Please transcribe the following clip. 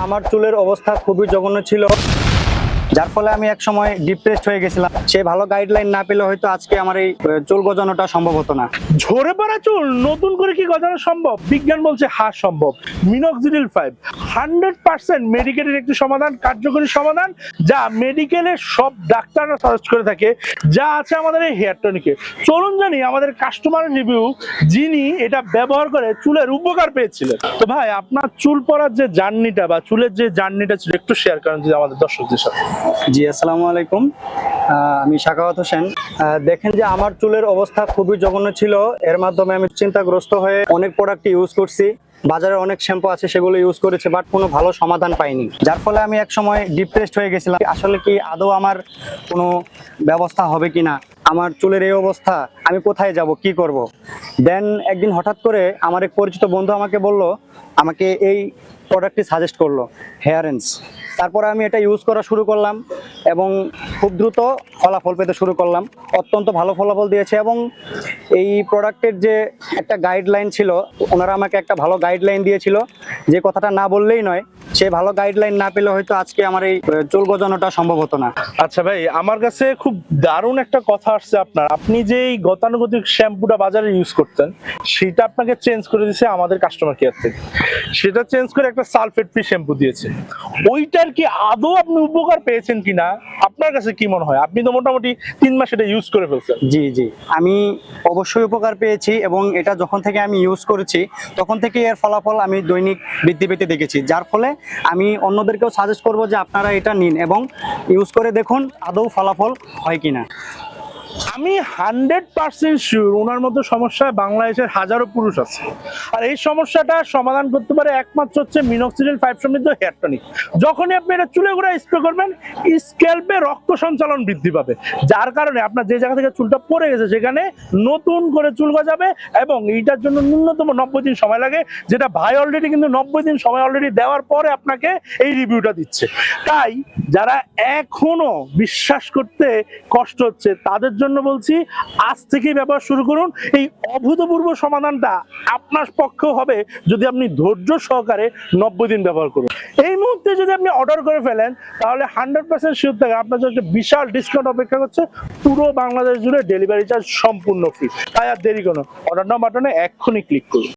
আমার চুলের অবস্থা খুবই জঘন্য ছিল, যার ফলে আমি এক সময় ডিপ্রেসড হয়ে গেছিলাম। সে ভালো গাইডলাইন না পেলে হয়তো আজকে আমার এই চুল গজানোটা সম্ভব হতো না। ঝরে পড়া চুল নতুন করে কি গজানো সম্ভব? বিজ্ঞান বলছে হ্যাঁ সম্ভব। মিনক্সিডিল 5 100% মেডিকেলের একটি সমাধান, কার্যকরী সমাধান, যা মেডিকেলের সব ডাক্তাররা সাজেস্ট করে থাকে, যা আছে আমাদের এই হেয়ার টনিকে। চলুন জানি আমাদের কাস্টমার রিভিউ, যিনি এটা ব্যবহার করে চুলের উপকার পেয়েছিলেন। তো ভাই, আপনার চুল পড়ার যে জার্নিটা বা চুলের যে জার্নিটা ছিল একটু শেয়ার করেন যদি আমাদের দর্শকদের সাথে। জি, আসসালামু আলাইকুম। আমি সাখাওয়াত হোসেন। দেখেন যে আমার চুলের অবস্থা খুবই জঘন্য ছিল। এর মাধ্যমে আমি চিন্তাগ্রস্ত হয়ে অনেক প্রোডাক্ট ইউজ করছি। বাজারে অনেক শ্যাম্পু আছে, সেগুলো ইউজ করেছে, বাট কোনো ভালো সমাধান পাইনি, যার ফলে আমি এক সময় ডিপ্রেসড হয়ে গেছিলাম। আসলে কি আদৌ আমার কোনো ব্যবস্থা হবে কিনা, আমার চুলের এই অবস্থা, আমি কোথায় যাব, কি করব। দেন একদিন হঠাৎ করে আমার এক পরিচিত বন্ধু আমাকে বলল, আমাকে এই প্রোডাক্টটি সাজেস্ট করলো, হেয়ারেন্স। তারপরে আমি এটা ইউজ করা শুরু করলাম এবং খুব দ্রুত ফলাফল পেতে শুরু করলাম। অত্যন্ত ভালো ফলাফল দিয়েছে। এবং এই প্রোডাক্টের যে একটা গাইডলাইন ছিল, ওনারা আমাকে একটা ভালো গাইডলাইন দিয়েছিল, যে কথাটা না বললেই নয়। সে ভালো গাইডলাইন না পেলে হয়তো আজকে আমার এই চুল গজানোটা সম্ভব হতো না। আচ্ছা ভাই, আমার কাছে খুব দারুণ একটা কথা আসছে আপনার। আপনি যে এই গতানুগতিক শ্যাম্পুটা বাজারে ইউজ করতেন, সেটা আপনাকে চেঞ্জ করে দিয়েছে আমাদের কাস্টমার কেয়ার থেকে। সেটা চেঞ্জ করে একটা সালফেট ফ্রি শ্যাম্পু দিয়েছে। ওইটার কি আদৌ আপনি উপকার পেয়েছেন কিনা, আপনার কাছে কি মনে হয়? আপনি তো মোটামুটি 3 মাস এটা ইউজ করে ফেলছেন। জি জি, আমি অবশ্যই উপকার পেয়েছি এবং এটা যখন থেকে আমি ইউজ করেছি তখন থেকে এর ফলাফল আমি দৈনিক বৃদ্ধি পেতে দেখেছি, যার ফলে আমি অন্যদেরকেও সাজেস্ট করব যে আপনারা এটা নিন এবং ইউজ করে দেখুন আদৌ ফলাফল হয় কিনা। আমি 100% শিওর ওনার মতো সমস্যায় বাংলাদেশের হাজারো পুরুষ আছে, আর এই সমস্যাটা সমাধান করতে পারে একমাত্র হচ্ছে মিনক্সিডিল 5 সমৃদ্ধ হেয়ার টনিক। যখনই আপনি এটা চুলে গোড়ায় স্প্রে করবেন, স্ক্যাল্পে রক্ত সঞ্চালন বৃদ্ধি পাবে, যার কারণে আপনার যে জায়গা থেকে চুলটা পড়ে গেছে সেখানে নতুন করে চুল গজাবে। এবং এইটার জন্য ন্যূনতম 90 দিন সময় লাগে, যেটা ভাই অলরেডি কিন্তু 90 দিন সময় অলরেডি দেওয়ার পরে আপনাকে এই রিভিউটা দিচ্ছে। তাই যারা এখনো বিশ্বাস করতে কষ্ট হচ্ছে, তাদের জন্য বলছি আজ থেকেই ব্যবহার শুরু করুন। এই অভূতপূর্ব সমাধানটা আপনার পক্ষেও হবে যদি আপনি ধৈর্য সহকারে 90 দিন ব্যবহার করুন। এই মুহূর্তে যদি আপনি অর্ডার করে ফেলেন, তাহলে 100% শিওর থাকে আপনার জন্য একটা বিশাল ডিসকাউন্ট অপেক্ষা করছে। পুরো বাংলাদেশ জুড়ে ডেলিভারি চার্জ সম্পূর্ণ ফ্রি। তাই আর দেরি কোনো, অর্ডার নাও বাটনে এক্ষুনি ক্লিক করুন।